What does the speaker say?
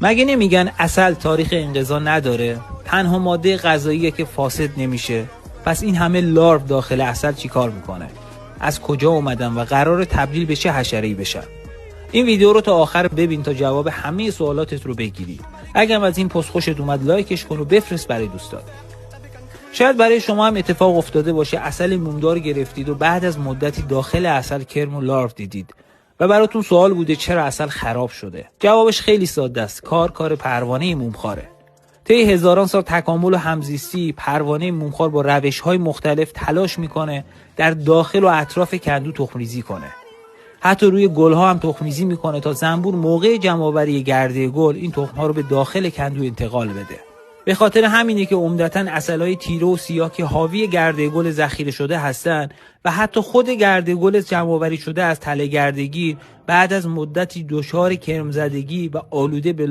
مگه نمیگن عسل تاریخ انقضا نداره؟ تنها ماده غذاییه که فاسد نمیشه. پس این همه لارو داخل عسل چیکار میکنه؟ از کجا اومدن و قرار تبدیل به چه حشره‌ای بشن؟ این ویدیو رو تا آخر ببین تا جواب همه سوالاتت رو بگیری. اگه از این پست خوشت اومد لایکش کن و بفرست برای دوستات. شاید برای شما هم اتفاق افتاده باشه عسل مومدار گرفتید و بعد از مدتی داخل عسل کرم و لارو دیدید و براتون سوال بوده چرا عسل خراب شده. جوابش خیلی ساده است. کار پروانه مومخواره. طی هزاران سال تکامل و همزیستی پروانه مومخوار با روش‌های مختلف تلاش میکنه در داخل و اطراف کندو تخم‌ریزی کنه. حتی روی گل‌ها هم تخم‌ریزی میکنه تا زنبور موقع جمع‌آوری گرده گل این تخم‌ها رو به داخل کندو انتقال بده. به خاطر همینه که عمدتاً عسل‌های تیره و سیاه که حاوی گرده گل ذخیره شده هستن و حتی خود گرده گل جمع‌آوری شده از تله گردگی بعد از مدتی دچار کرم زدگی و آلوده به